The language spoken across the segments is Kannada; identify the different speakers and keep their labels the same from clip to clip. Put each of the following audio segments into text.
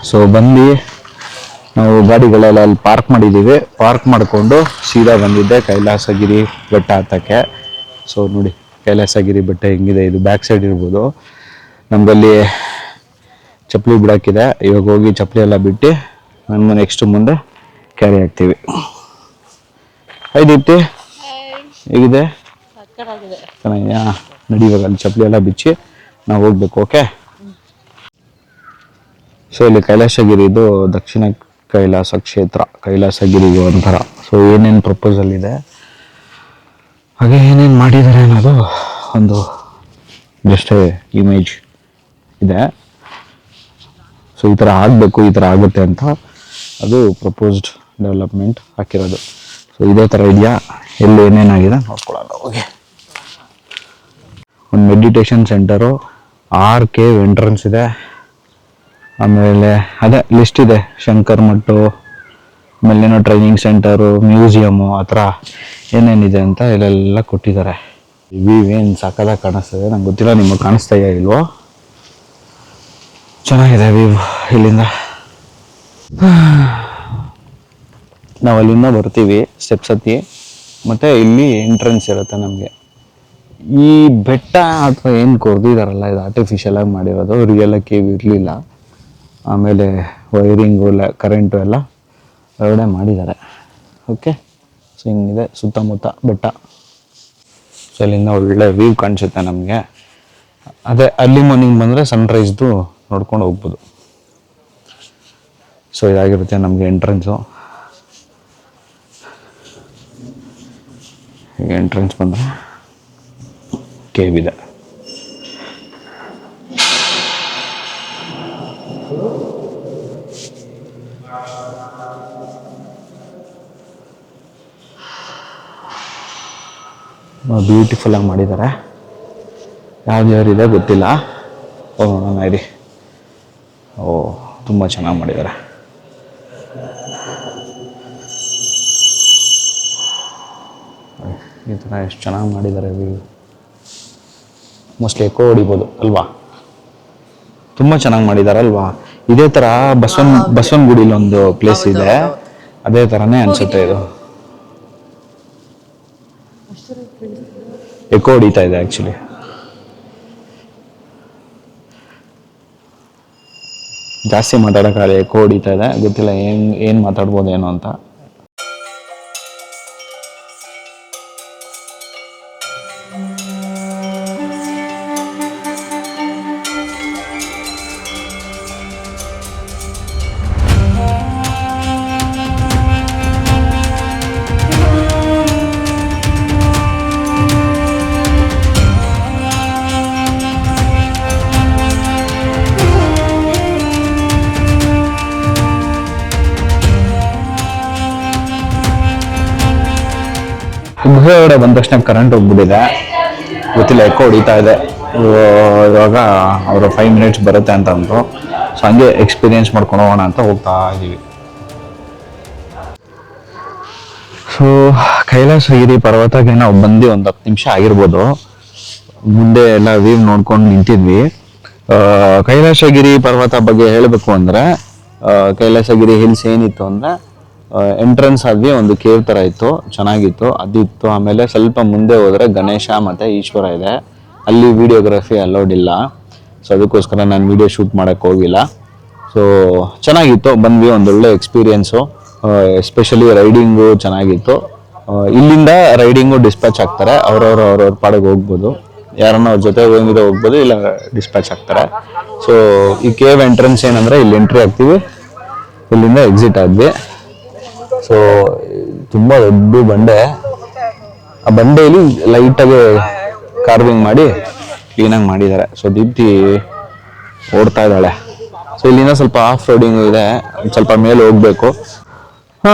Speaker 1: ಸೊ ಬಂದು ನಾವು ಗಾಡಿಗಳೆಲ್ಲ ಅಲ್ಲಿ ಪಾರ್ಕ್ ಮಾಡಿದ್ದೀವಿ. ಪಾರ್ಕ್ ಮಾಡಿಕೊಂಡು ಸೀದಾ ಬಂದಿದ್ದೆ ಕೈಲಾಸಗಿರಿ ಬೆಟ್ಟ ಹತ್ತಕ್ಕೆ. ಸೊ ನೋಡಿ ಕೈಲಾಸಗಿರಿ ಬೆಟ್ಟ ಹೆಂಗಿದೆ, ಇದು ಬ್ಯಾಕ್ ಸೈಡ್ ಇರ್ಬೋದು. ನಮ್ಮಲ್ಲಿ ಚಪ್ಪಲಿ ಬಿಡೋಕ್ಕಿದೆ. ಇವಾಗ ಹೋಗಿ ಚಪ್ಪಲಿ ಎಲ್ಲ ಬಿಟ್ಟು ನಮ್ಮ ನೆಕ್ಸ್ಟ್ ಮುಂದೆ ಕ್ಯಾರಿ ಆಗ್ತೀವಿ. ಹೈ ದೀಪ್ತಿ, ಹೇಗಿದೆ? ಚೆನ್ನಾಗಿದೆಯಾ? ನಡಿ ಇವಾಗ ಅಲ್ಲಿ ಚಪ್ಪಲಿ ಎಲ್ಲ ಬಿಚ್ಚಿ ನಾವು ಹೋಗ್ಬೇಕು. ಓಕೆ. ಸೊ ಇಲ್ಲಿ ಕೈಲಾಸಗಿರಿ, ಇದು ದಕ್ಷಿಣ ಕೈಲಾಸ ಕ್ಷೇತ್ರ. ಕೈಲಾಸಗಿರಿಗೂ ಒಂಥರ. ಸೊ ಏನೇನು ಪ್ರಪೋಸಲ್ ಇದೆ, ಹಾಗೆ ಏನೇನು ಮಾಡಿದ್ದಾರೆ ಅನ್ನೋದು ಒಂದು ಜಸ್ಟ್ ಇಮೇಜ್ ಇದೆ. ಸೊ ಈ ಥರ ಆಗಬೇಕು, ಈ ಥರ ಆಗುತ್ತೆ ಅಂತ ಅದು ಪ್ರಪೋಸ್ಡ್ ಡೆವಲಪ್ಮೆಂಟ್ ಹಾಕಿರೋದು. ಸೊ ಇದೇ ಥರ ಇದೆಯಾ, ಎಲ್ಲಿ ಏನೇನಾಗಿದೆ ನೋಡ್ಕೊಳ್ಳೋಣ. ಹೋಗಿ ಒಂದು ಮೆಡಿಟೇಷನ್ ಸೆಂಟರು, 6 ಕೇವ್ ಎಂಟ್ರೆನ್ಸ್ ಇದೆ. ಆಮೇಲೆ ಅದೇ ಲಿಸ್ಟ್ ಇದೆ, ಶಂಕರ್ ಮಟ್ಟು, ಆಮೇಲೆ ಟ್ರೈನಿಂಗ್ ಸೆಂಟರು, ಮ್ಯೂಸಿಯಮ್ಮು, ಆ ಥರ ಏನೇನಿದೆ ಅಂತ ಇಲ್ಲೆಲ್ಲ ಕೊಟ್ಟಿದ್ದಾರೆ. ಏನು ಸಕ್ಕದಾಗಿ ಕಾಣಿಸ್ತದೆ, ನಂಗೆ ಗೊತ್ತಿಲ್ಲ ನಿಮಗೆ ಕಾಣಿಸ್ತಾ ಇಲ್ವೋ. ಚೆನ್ನಾಗಿದೆ ವ್ಯೂ ಇಲ್ಲಿಂದ. ನಾವು ಅಲ್ಲಿಂದ ಬರ್ತೀವಿ ಸ್ಟೆಪ್ಸ್ ಹತ್ತಿ, ಮತ್ತು ಇಲ್ಲಿ ಎಂಟ್ರೆನ್ಸ್ ಇರುತ್ತೆ ನಮಗೆ. ಈ ಬೆಟ್ಟ ಅಥವಾ ಏನು ಕೊರೆದಿದ್ದಾರಲ್ಲ, ಇದು ಆರ್ಟಿಫಿಷಿಯಲ್ ಆಗಿ ಮಾಡಿರೋದು, ರಿಯಲ್ ಕೇವ್ ಇರಲಿಲ್ಲ. ಆಮೇಲೆ ವೈರಿಂಗು ಎಲ್ಲ ಕರೆಂಟು ಎಲ್ಲ ಹೊರಗಡೆ ಮಾಡಿದ್ದಾರೆ. ಓಕೆ. ಸೊ ಹಿಂಗಿದೆ ಸುತ್ತಮುತ್ತ ಬೆಟ್ಟ. ಸೊ ಇಲ್ಲಿಂದ ಒಳ್ಳೆ ವ್ಯೂ ಕಾಣಿಸುತ್ತೆ ನಮಗೆ. ಅದೇ ಅರ್ಲಿ ಮಾರ್ನಿಂಗ್ ಬಂದರೆ ಸನ್ರೈಸ್ದು ನೋಡ್ಕೊಂಡು ಹೋಗ್ಬೋದು. ಸೊ ಇದಾಗಿರುತ್ತೆ ನಮಗೆ ಎಂಟ್ರೆನ್ಸು. ಈಗ ಎಂಟ್ರೆನ್ಸ್ ಬಂದರೆ ಕೇವ್ ಇದೆ. ಬ್ಯೂಟಿಫುಲ್ ಆಗಿ ಮಾಡಿದ್ದಾರೆ. ಯಾವ್ದು ಇದೆ ಗೊತ್ತಿಲ್ಲ. ನೋಡೋಣ ಇರಿ. ತುಂಬ ಚೆನ್ನಾಗಿ ಮಾಡಿದ್ದಾರೆ. ಈ ಥರ ಎಷ್ಟು ಚೆನ್ನಾಗಿ ಮಾಡಿದ್ದಾರೆ ವ್ಯೂ. ಮೋಸ್ಟ್ಲಿ ಎಕೋ ಹೊಡಿಬೋದು ಅಲ್ವಾ, ತುಂಬ ಚೆನ್ನಾಗಿ ಮಾಡಿದ್ದಾರೆ ಅಲ್ವಾ. ಇದೇ ಥರ ಬಸವನಗುಡಿಲಿ ಒಂದು ಪ್ಲೇಸ್ ಇದೆ, ಅದೇ ಥರನೇ ಅನಿಸುತ್ತೆ ಇದು. ಎಕೋ ಹೊಡಿತಾ ಇದೆ ಆ್ಯಕ್ಚುಲಿ. ಜಾಸ್ತಿ ಮಾತಾಡೋಕ್ಕಾಗಲ್ಲ, ಎಕೋ ಹೊಡಿತಾ ಇದೆ. ಗೊತ್ತಿಲ್ಲ ಏನು ಮಾತಾಡ್ಬೋದೇನೋ ಅಂತ. ಗುಹೆ ಒಳಗಡೆ ಬಂದ ತಕ್ಷಣ ಕರೆಂಟ್ ಹೋಗ್ಬಿಟ್ಟಿದೆ, ಗೊತ್ತಿಲ್ಲ, ಎಕೋ ಹೊಡಿತಾ ಇದೆ. ಇವಾಗ ಅವರು 5 ಮಿನಿಟ್ಸ್ ಬರುತ್ತೆ ಅಂತ ಅಂದರು. ಸೊ ಹಂಗೆ ಎಕ್ಸ್ಪೀರಿಯೆನ್ಸ್ ಮಾಡ್ಕೊಂಡು ಹೋಗೋಣ ಅಂತ ಹೋಗ್ತಾ ಇದ್ದೀವಿ. ಸೊ ಕೈಲಾಸಗಿರಿ ಪರ್ವತಕ್ಕೆ ನಾವು ಬಂದು ಒಂದು 10 ನಿಮಿಷ ಆಗಿರ್ಬೋದು. ಮುಂದೆ ಎಲ್ಲ ವ್ಯೂ ನೋಡ್ಕೊಂಡು ನಿಂತಿದ್ವಿ. ಕೈಲಾಸಗಿರಿ ಪರ್ವತ ಬಗ್ಗೆ ಹೇಳಬೇಕು ಅಂದರೆ, ಕೈಲಾಸಗಿರಿ ಹಿಲ್ಸ್ ಏನಿತ್ತು ಅಂದರೆ, ಎಂಟ್ರೆನ್ಸ್ ಆದ್ವಿ ಒಂದು ಕೇವ್ ಥರ ಇತ್ತು, ಚೆನ್ನಾಗಿತ್ತು, ಅದಿತ್ತು. ಆಮೇಲೆ ಸ್ವಲ್ಪ ಮುಂದೆ ಹೋದರೆ ಗಣೇಶ ಮತ್ತು ಈಶ್ವರ ಇದೆ. ಅಲ್ಲಿ ವಿಡಿಯೋಗ್ರಫಿ ಅಲೌಡ್ ಇಲ್ಲ. ಸೊ ಅದಕ್ಕೋಸ್ಕರ ನಾನು ವಿಡಿಯೋ ಶೂಟ್ ಮಾಡೋಕ್ಕೆ ಹೋಗಿಲ್ಲ. ಸೊ ಚೆನ್ನಾಗಿತ್ತು, ಬಂದ್ವಿ. ಒಂದೊಳ್ಳೆ ಎಕ್ಸ್ಪೀರಿಯೆನ್ಸು. ಎಸ್ಪೆಷಲಿ ರೈಡಿಂಗು ಚೆನ್ನಾಗಿತ್ತು. ಇಲ್ಲಿಂದ ರೈಡಿಂಗು ಡಿಸ್ಪ್ಯಾಚ್ ಆಗ್ತಾರೆ, ಅವ್ರವ್ರ ಪಾಡಿಗೆ ಹೋಗ್ಬೋದು. ಯಾರನ್ನ ಅವ್ರ ಜೊತೆ ಹೋಗ್ಬೋದು, ಇಲ್ಲ ಡಿಸ್ಪ್ಯಾಚ್ ಆಗ್ತಾರೆ. ಸೊ ಈ ಕೇವ್ ಎಂಟ್ರೆನ್ಸ್ ಏನಂದರೆ, ಇಲ್ಲಿ ಎಂಟ್ರಿ ಆಗ್ತೀವಿ, ಇಲ್ಲಿಂದ ಎಕ್ಸಿಟ್ ಆದ್ವಿ. ಸೊ ತುಂಬ ದೊಡ್ಡ ಬಂಡೆ. ಆ ಬಂಡೆಯಲ್ಲಿ ಲೈಟಾಗಿ ಕಾರ್ವಿಂಗ್ ಮಾಡಿ ಕ್ಲೀನಾಗಿ ಮಾಡಿದ್ದಾರೆ. ಸೊ ದೀಪ್ತಿ ಓಡ್ತಾ ಇದ್ದಾಳೆ. ಸೊ ಇಲ್ಲಿಂದ ಸ್ವಲ್ಪ ಆಫ್ ರೋಡಿಂಗ್ ಇದೆ, ಸ್ವಲ್ಪ ಮೇಲೆ ಹೋಗ್ಬೇಕು.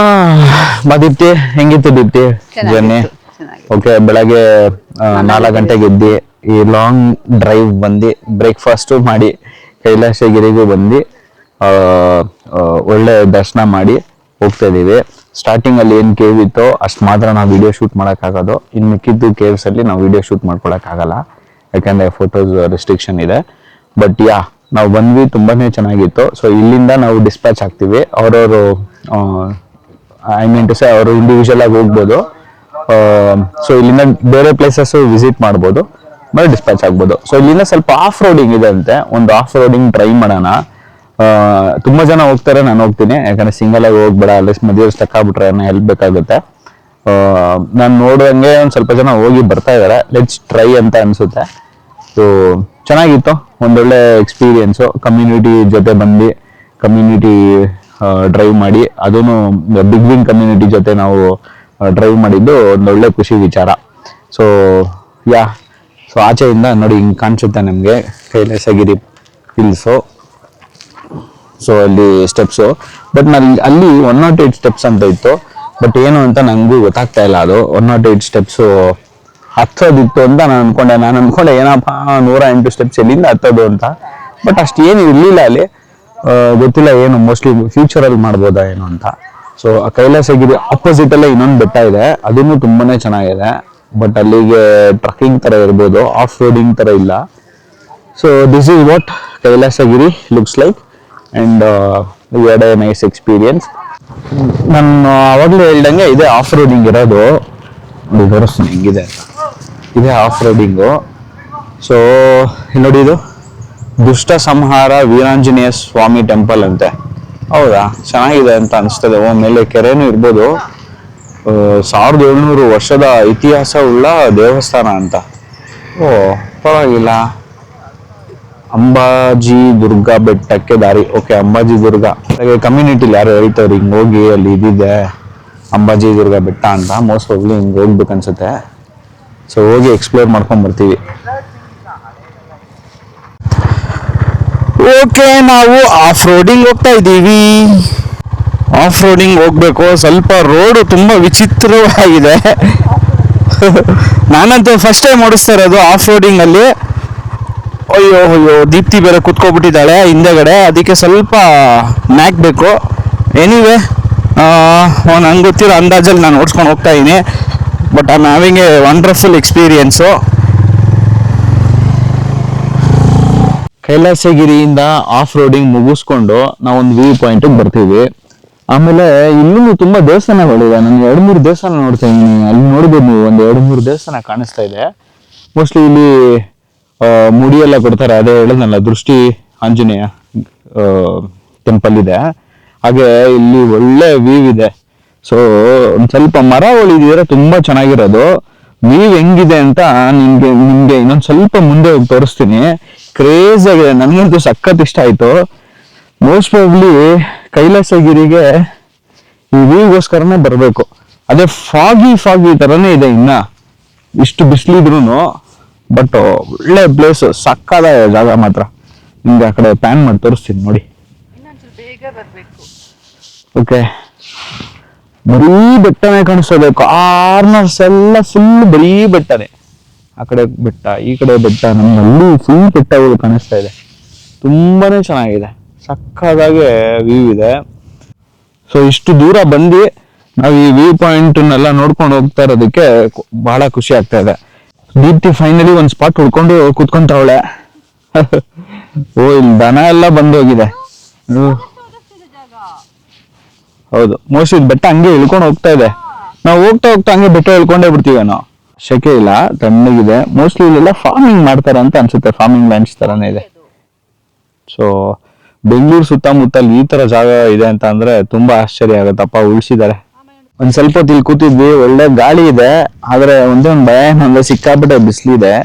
Speaker 1: ದೀಪ್ತಿ, ಹೆಂಗಿತ್ತು ದೀಪ್ತಿ ಜರ್ನಿ? ಓಕೆ. ಬೆಳಗ್ಗೆ 4 ಗಂಟೆಗೆ ಎದ್ದು ಈ ಲಾಂಗ್ ಡ್ರೈವ್ ಬಂದು ಬ್ರೇಕ್ಫಾಸ್ಟು ಮಾಡಿ ಕೈಲಾಸಗಿರಿಗೂ ಬಂದು ಒಳ್ಳೆ ದರ್ಶನ ಮಾಡಿ ಹೋಗ್ತಾ ಇದ್ದೀವಿ. ಸ್ಟಾರ್ಟಿಂಗ್ ಅಲ್ಲಿ ಏನು ಕೇವ್ ಇತ್ತೋ ಅಷ್ಟು ಮಾತ್ರ ನಾವು ವಿಡಿಯೋ ಶೂಟ್ ಮಾಡೋಕ್ಕಾಗೋದು. ಇನ್ನು ಮಿಕ್ಕಿದ್ದು ಕೇವ್ಸ್ ಅಲ್ಲಿ ನಾವು ವಿಡಿಯೋ ಶೂಟ್ ಮಾಡ್ಕೊಳಕ್ಕಾಗಲ್ಲ, ಯಾಕಂದ್ರೆ ಫೋಟೋಸ್ ರೆಸ್ಟ್ರಿಕ್ಷನ್ ಇದೆ. ಬಟ್ ನಾವು ಬಂದ್ವಿ, ತುಂಬಾನೇ ಚೆನ್ನಾಗಿತ್ತು. ಸೊ ಇಲ್ಲಿಂದ ನಾವು ಡಿಸ್ಪ್ಯಾಚ್ ಆಗ್ತೀವಿ, ಅವರವರು ಐ ಮೀನ್ ಟು ಸೇ ಅವರು ಇಂಡಿವಿಜುವಲ್ ಆಗಿ ಹೋಗ್ಬೋದು. ಸೊ ಇಲ್ಲಿಂದ ಬೇರೆ ಪ್ಲೇಸಸ್ ವಿಸಿಟ್ ಮಾಡ್ಬೋದು, ಮತ್ತೆ ಡಿಸ್ಪ್ಯಾಚ್ ಆಗ್ಬೋದು. ಸೊ ಇಲ್ಲಿಂದ ಸ್ವಲ್ಪ ಆಫ್ ರೋಡಿಂಗ್ ಇದೆ ಅಂತೆ, ಒಂದು ಆಫ್ ರೋಡಿಂಗ್ ಟ್ರೈ ಮಾಡೋಣ. ತುಂಬಾ ಜನ ಹೋಗ್ತಾರೆ, ನಾನು ಹೋಗ್ತೀನಿ, ಯಾಕಂದ್ರೆ ಸಿಂಗಲ್ ಆಗಿ ಹೋಗ್ಬೇಡ, ಅಲ್ಲಿ ಮದುವೆ ಸ್ಟಕ್ ಆಗ್ಬಿಟ್ರೆ ಹೆಲ್ಪ್ ಬೇಕಾಗುತ್ತೆ. ನಾನು ನೋಡುವಂಗೆ ಒಂದ್ ಸ್ವಲ್ಪ ಜನ ಹೋಗಿ ಬರ್ತಾ ಇದಾರೆ, ಲೆಟ್ಸ್ ಟ್ರೈ ಅಂತ ಅನ್ಸುತ್ತೆ. ಸೊ ಚೆನ್ನಾಗಿತ್ತು, ಒಂದೊಳ್ಳೆ ಎಕ್ಸ್ಪೀರಿಯನ್ಸು. ಕಮ್ಯುನಿಟಿ ಜೊತೆ ಬಂದು ಕಮ್ಯುನಿಟಿ ಡ್ರೈವ್ ಮಾಡಿ, ಅದನ್ನು ಬಿಗ್ ವಿಂಗ್ ಕಮ್ಯುನಿಟಿ ಜೊತೆ ನಾವು ಡ್ರೈವ್ ಮಾಡಿದ್ದು ಒಂದೊಳ್ಳೆ ಖುಷಿ ವಿಚಾರ. ಸೊ ಸೊ ಆಚೆಯಿಂದ ನೋಡಿ ಹಿಂಗೆ ಕಾಣಿಸುತ್ತೆ ನಮಗೆ ಕೈಲಾಸಗಿರಿ ಹಿಲ್ಸು. ಸೊ ಅಲ್ಲಿ ಸ್ಟೆಪ್ಸು, ಬಟ್ ಅಲ್ಲಿ 108 ಸ್ಟೆಪ್ಸ್ ಅಂತ ಇತ್ತು. ಬಟ್ ಏನು ಅಂತ ನಂಗೂ ಗೊತ್ತಾಗ್ತಾ ಇಲ್ಲ, ಅದು 108 ಸ್ಟೆಪ್ಸು ಹತ್ತೋದಿತ್ತು ಅಂತ ನಾನು ಅನ್ಕೊಂಡೆ ಏನಪ್ಪ 108 ಸ್ಟೆಪ್ಸ್ ಎಲ್ಲಿಂದ ಹತ್ತೋದು ಅಂತ. ಬಟ್ ಅಷ್ಟು ಏನು ಇರಲಿಲ್ಲ ಅಲ್ಲಿ, ಗೊತ್ತಿಲ್ಲ, ಏನು ಮೋಸ್ಟ್ಲಿ ಫ್ಯೂಚರಲ್ಲಿ ಮಾಡ್ಬೋದಾ ಏನು ಅಂತ. ಸೊ ಆ ಕೈಲಾಸಗಿರಿ ಆಪೋಸಿಟ್ ಅಲ್ಲೇ ಇನ್ನೊಂದು ಬೆಟ್ಟ ಇದೆ, ಅದನ್ನು ತುಂಬಾನೇ ಚೆನ್ನಾಗಿದೆ. ಬಟ್ ಅಲ್ಲಿಗೆ ಟ್ರಕ್ಕಿಂಗ್ ತರ ಇರ್ಬೋದು, ಆಫ್ ರೋಡಿಂಗ್ ತರ ಇಲ್ಲ. So this is what Kailasagiri looks like and we had A nice experience. ನಾನು ಅವಾಗಲೇ ಹೇಳ್ದಂಗೆ ಇದೇ ಆಫ್ ರೋಡಿಂಗ್ ಇರೋದು, ತೋರಿಸ್ತೀನಿ ಹೆಂಗಿದೆ ಅಂತ. ಇದೇ ಆಫ್ ರೋಡಿಂಗು. ಸೊ ನೋಡಿ, ಇದು ದುಷ್ಟ ಸಂಹಾರ ವೀರಾಂಜನೇಯ ಸ್ವಾಮಿ ಟೆಂಪಲ್ ಅಂತೆ. ಹೌದಾ, ಚೆನ್ನಾಗಿದೆ ಅಂತ ಅನಿಸ್ತದೆ. ಮೇಲೆ ಕೆರೆನೂ ಇರ್ಬೋದು. 1700 ವರ್ಷದ ಇತಿಹಾಸ ಉಳ್ಳ ದೇವಸ್ಥಾನ ಅಂತ. ಓ ಪರವಾಗಿಲ್ಲ. ಅಂಬಾಜಿ ದುರ್ಗಾ ಬೆಟ್ಟಕ್ಕೆ ದಾರಿ. ಓಕೆ, ಅಂಬಾಜಿ ದುರ್ಗ ಕಮ್ಯುನಿಟಿಲಿ ಯಾರು ಹೇಳ್ತಾರೆ ಹಿಂಗ್ ಹೋಗಿ ಅಲ್ಲಿ ಇದಿದೆ ಅಂಬಾಜಿ ದುರ್ಗಾ ಬೆಟ್ಟ ಅಂತ. ಮೋಸ್ಟ್ ಹೋಗ್ಲಿ ಹಿಂಗ್ ಹೋಗ್ಬೇಕನ್ಸುತ್ತೆ. ಸೊ ಹೋಗಿ ಎಕ್ಸ್ಪ್ಲೋರ್ ಮಾಡ್ಕೊಂಡ್ ಬರ್ತೀವಿ. ಓಕೆ, ನಾವು ಆಫ್ ರೋಡಿಂಗ್ ಹೋಗ್ತಾ ಇದ್ದೀವಿ. ಆಫ್ ರೋಡಿಂಗ್ ಹೋಗ್ಬೇಕು. ಸ್ವಲ್ಪ ರೋಡು ತುಂಬಾ ವಿಚಿತ್ರವಾಗಿದೆ. ನಾನಂತೂ ಫಸ್ಟ್ ಟೈಮ್ ಓಡಿಸ್ತಾ ಇರೋದು ಆಫ್ ರೋಡಿಂಗ್ ಅಲ್ಲಿ. ಅಯ್ಯೋ ದೀಪ್ತಿ ಬೇರೆ ಕುತ್ಕೊಬಿಟ್ಟಿದ್ದಾಳೆ ಹಿಂದೆಗಡೆ, ಅದಕ್ಕೆ ಸ್ವಲ್ಪ ಬೇಕು. ಎನಿವೆ, ನಂಗೆ ಗೊತ್ತಿರೋ ಅಂದಾಜಲ್ಲಿ ನಾನು ಓಡಿಸ್ಕೊಂಡು ಹೋಗ್ತಾ ಇದ್ದೀನಿ. But I am having a wonderful experience. ಕೈಲಾಸಗಿರಿಯಿಂದ ಆಫ್ ರೋಡಿಂಗ್ ಮುಗಿಸ್ಕೊಂಡು ನಾವೊಂದು ವ್ಯೂ ಪಾಯಿಂಟಿಗೆ ಬರ್ತೀವಿ. ಆಮೇಲೆ ಇಲ್ಲೂ ತುಂಬಾ ದೇವಸ್ಥಾನಗಳಿದೆ. ನಾನು 2-3 ದೇವಸ್ಥಾನ ನೋಡ್ತಾ ಇದ್ದೀನಿ. ಅಲ್ಲಿ ನೋಡ್ಬೋದು ನೀವು, ಒಂದು 2-3 ದೇವಸ್ಥಾನ ಕಾಣಿಸ್ತಾ ಇದೆ. ಮೋಸ್ಟ್ಲಿ ಇಲ್ಲಿ ಮುಡಿ ಎಲ್ಲ ಕೊಡ್ತಾರೆ, ಅದೇ ಹೇಳಿದ್ನಲ್ಲ, ದೃಷ್ಟಿ ಆಂಜನೇಯ ಟೆಂಪಲ್ ಇದೆ. ಹಾಗೆ ಇಲ್ಲಿ ಒಳ್ಳೆ ವ್ಯೂ ಇದೆ. ಸೊ ಒಂದ್ ಸ್ವಲ್ಪ ಮರಗಳಿದ್ರೆ ತುಂಬಾ ಚೆನ್ನಾಗಿರೋದು. ವ್ಯೂ ಹೆಂಗಿದೆ ಅಂತ ನಿಮ್ಗೆ ಇನ್ನೊಂದ್ ಸ್ವಲ್ಪ ಮುಂದೆ ಹೋಗಿ ತೋರಿಸ್ತೀನಿ. ಕ್ರೇಜ್ ಆಗಿದೆ, ನನಗಂತೂ ಸಖತ್ ಇಷ್ಟ ಆಯ್ತು. ಮೋಸ್ಟ್ ಪ್ರಾಬ್ಲಿ ಕೈಲಾಸಗಿರಿಗೆ ಈ ವ್ಯೂಗೋಸ್ಕರನೇ ಬರಬೇಕು. ಅದೇ ಫಾಗಿ ತರನೇ ಇದೆ, ಇನ್ನ ಇಷ್ಟು ಬಿಸಿಲಿದ್ರು. ಬಟ್ ಒಳ್ಳೆ ಪ್ಲೇಸ್, ಸಕ್ಕದ ಜಾಗ ಮಾತ್ರ. ನಿಮ್ಗೆ ಆ ಕಡೆ ಪ್ಯಾನ್ ಮಾಡಿ ತೋರಿಸ್ತೀನಿ ನೋಡಿ. ಓಕೆ, ಬರೀ ಬೆಟ್ಟನೇ ಕಾಣಿಸ್ತದೆ. ಕಾರ್ನರ್ಸ್ ಎಲ್ಲ ಫುಲ್ ಬರೀ ಬೆಟ್ಟನೇ. ಆ ಕಡೆ ಬೆಟ್ಟ, ಈ ಕಡೆ ಬೆಟ್ಟ, ನಮ್ಮಲ್ಲಿ ಫುಲ್ ಬೆಟ್ಟಗಳು ಕಾಣಿಸ್ತಾ ಇದೆ. ತುಂಬಾನೇ ಚೆನ್ನಾಗಿದೆ, ಸಕ್ಕದಾಗೆ ವ್ಯೂ ಇದೆ. ಸೊ ಇಷ್ಟು ದೂರ ಬಂದು ನಾವು ಈ ವ್ಯೂ ಪಾಯಿಂಟ್ನೆಲ್ಲ ನೋಡ್ಕೊಂಡು ಹೋಗ್ತಾ ಇರೋದಕ್ಕೆ ಬಹಳ ಖುಷಿ ಆಗ್ತಾ ಇದೆ. ದೀಪ್ತಿ ಫೈನಲಿ ಒಂದ್ ಸ್ಪಾಟ್ ಹುಡ್ಕೊಂಡು ಕೂತ್ಕೊಂತವಳೆ. ಓ, ಇಲ್ಲಿ ದನ ಎಲ್ಲ ಬಂದೋಗಿದೆ. ಹೌದು, ಮೋಸ್ಟ್ಲಿ ಬೆಟ್ಟ ಹಂಗೆ ಇಳ್ಕೊಂಡು ಹೋಗ್ತಾ ಇದೆ. ನಾವು ಹೋಗ್ತಾ ಹಂಗೆ ಬೆಟ್ಟ ಇಳ್ಕೊಂಡೇ ಬಿಡ್ತೀವೇನೋ. ಶೆಕೆ ಇಲ್ಲ, ತಣ್ಣಗಿದೆ. ಮೋಸ್ಟ್ಲಿ ಇಲ್ಲೆಲ್ಲ ಫಾರ್ಮಿಂಗ್ ಮಾಡ್ತಾರೆ ಅಂತ ಅನ್ಸುತ್ತೆ, ಫಾರ್ಮಿಂಗ್ ಲ್ಯಾಂಡ್ಸ್ ತರಾನೇ ಇದೆ. ಸೊ ಬೆಂಗಳೂರು ಸುತ್ತಮುತ್ತಲ್ಲಿ ಈ ತರ ಜಾಗ ಇದೆ ಅಂತ ಅಂದ್ರೆ ತುಂಬಾ ಆಶ್ಚರ್ಯ ಆಗುತ್ತಪ್ಪ. ಉಳಿಸಿದ್ದಾರೆ. ಒಂದ್ ಸ್ವಲ್ಪ ಹೊತ್ತು ಇಲ್ಲಿ ಕೂತಿದ್ವಿ, ಒಳ್ಳೆ ಗಾಳಿ ಇದೆ. ಆದ್ರೆ ಒಂದೇ ಒಂದು ಭಯ ಏನಂದ್ರೆ ಸಿಕ್ಕಾಪಟ್ಟೆ ಬಿಸಿಲಿದೆ.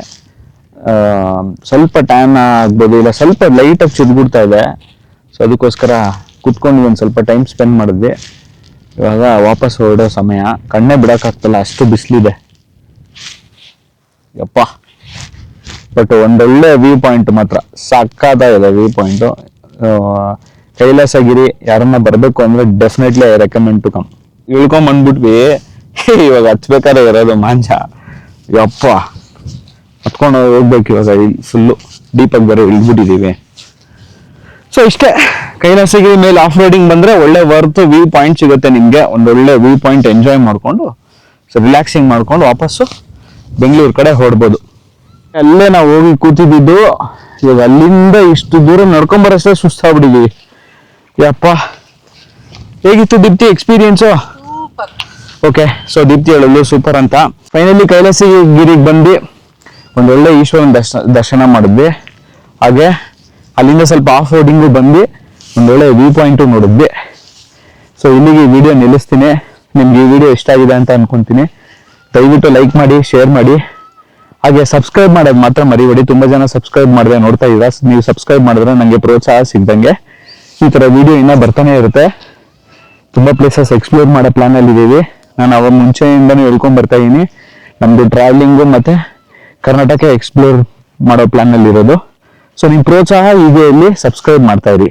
Speaker 1: ಸ್ವಲ್ಪ ಟ್ಯಾನ್ ಆಗ್ಬೋದು, ಇಲ್ಲ ಸ್ವಲ್ಪ ಲೈಟ್ ಆಗಿ ಚಿದ್ಬಿಡ್ತಾ ಇದೆ. ಸೊ ಅದಕ್ಕೋಸ್ಕರ ಕುತ್ಕೊಂಡು ಒಂದ್ ಸ್ವಲ್ಪ ಟೈಮ್ ಸ್ಪೆಂಡ್ ಮಾಡಿದ್ವಿ. ಇವಾಗ ವಾಪಸ್ ಹೊರಡೋ ಸಮಯ. ಕಣ್ಣೇ ಬಿಡಕ್ಕಾಗ್ತಲ್ಲ, ಅಷ್ಟು ಬಿಸಿಲಿದೆ ಯಪ್ಪ. ಬಟ್ ಒಂದೊಳ್ಳೆ ವ್ಯೂ ಪಾಯಿಂಟ್ ಮಾತ್ರ, ಸಕ್ಕತ್ತಾಗಿದೆ ವ್ಯೂ ಪಾಯಿಂಟ್. ಕೈಲಾಸಗಿರಿ ಯಾರನ್ನ ಬರ್ಬೇಕು ಅಂದ್ರೆ definitely I recommend to come. ಇಳ್ಕೊಂಡ್ ಬಂದ್ಬಿಟ್ವಿ. ಇವಾಗ ಹಚ್ಬೇಕಾದ್ರೆ ಇರೋದು ಮಾಂಜ. ಯಪ್ಪ, ಹತ್ಕೊಂಡು ಹೋಗ್ಬೇಕು ಇವಾಗ. ಫುಲ್ಲು ಡೀಪಾಗಿ ಬೇರೆ ಇಳ್ಬಿಟ್ಟಿದೀವಿ. ಸೊ ಇಷ್ಟೇ, ಕೈಲಾಸಗಿರಿ ಮೇಲೆ ಆಫ್ ರೋಡಿಂಗ್ ಬಂದ್ರೆ ಒಳ್ಳೆ ವರ್ತ್ ವ್ಯೂ ಪಾಯಿಂಟ್ ಸಿಗುತ್ತೆ ನಿಮ್ಗೆ. ಒಂದೊಳ್ಳೆ ವ್ಯೂ ಪಾಯಿಂಟ್ ಎಂಜಾಯ್ ಮಾಡ್ಕೊಂಡು, ಸೊ ರಿಲ್ಯಾಕ್ಸಿಂಗ್ ಮಾಡ್ಕೊಂಡು ವಾಪಸ್ಸು ಬೆಂಗಳೂರು ಕಡೆ ಹೊರಡ್ಬೋದು. ಅಲ್ಲೇ ನಾವು ಹೋಗಿ ಕೂತಿದ್ದು ಇವಾಗ ಅಲ್ಲಿಂದ ಇಷ್ಟು ದೂರ ನಡ್ಕೊಂಬರಷ್ಟೇ ಸುಸ್ತಾಗ್ಬಿಟ್ಟಿದೀವಿ. ಯಪ್ಪ, ಹೇಗಿತ್ತು Deepti experience? Okay, so Deepti ಹೇಳಲು ಸೂಪರ್ ಅಂತ. ಫೈನಲಿ ಕೈಲಾಸಗಿರಿಗೆ ಬಂದು ಒಂದೊಳ್ಳೆ ಈಶ್ವರನ ದರ್ಶನ ಮಾಡಿದ್ವಿ. ಹಾಗೆ ಅಲ್ಲಿಂದ ಸ್ವಲ್ಪ ಆಫ್ ರೋಡಿಂಗು ಬಂದು ಒಂದೊಳ್ಳೆ ವ್ಯೂ ಪಾಯಿಂಟು ನೋಡಿದ್ವಿ. ಸೊ ಇಲ್ಲಿಗೆ ಈ ವಿಡಿಯೋ ನಿಲ್ಲಿಸ್ತೀನಿ. ನಿಮ್ಗೆ ಈ ವಿಡಿಯೋ ಇಷ್ಟ ಆಗಿದೆ ಅಂತ ಅನ್ಕೊಂತೀನಿ. ದಯವಿಟ್ಟು ಲೈಕ್ ಮಾಡಿ, ಶೇರ್ ಮಾಡಿ, ಹಾಗೆ ಸಬ್ಸ್ಕ್ರೈಬ್ ಮಾಡೋದು ಮಾತ್ರ ಮರಿಬೇಡಿ. ತುಂಬ ಜನ ಸಬ್ಸ್ಕ್ರೈಬ್ ಮಾಡಿದ್ರೆ ನೋಡ್ತಾ ಇದ್ದೀರಾ. ನೀವು ಸಬ್ಸ್ಕ್ರೈಬ್ ಮಾಡಿದ್ರೆ ನನಗೆ ಪ್ರೋತ್ಸಾಹ ಸಿಗ್ದಂಗೆ ಈ ಥರ ವಿಡಿಯೋ ಇನ್ನೂ ಬರ್ತಾನೆ ಇರುತ್ತೆ. ತುಂಬ ಪ್ಲೇಸಸ್ ಎಕ್ಸ್ಪ್ಲೋರ್ ಮಾಡೋ ಪ್ಲಾನಲ್ಲಿ ಇದ್ದೀವಿ. ನಾನು ಅವಾಗ ಮುಂಚೆಯಿಂದನೂ ಹೇಳ್ಕೊಂಡು ಬರ್ತಾ ಇದ್ದೀನಿ, ನಮ್ಮದು ಟ್ರಾವೆಲಿಂಗು ಮತ್ತು ಕರ್ನಾಟಕ ಎಕ್ಸ್ಪ್ಲೋರ್ ಮಾಡೋ ಪ್ಲಾನಲ್ಲಿ ಇರೋದು. ಸೊ ನಿಮ್ಮ ಪ್ರೋತ್ಸಾಹ ಹೀಗೆ ಇಲ್ಲಿ ಸಬ್ಸ್ಕ್ರೈಬ್ ಮಾಡ್ತಾ ಇರಿ.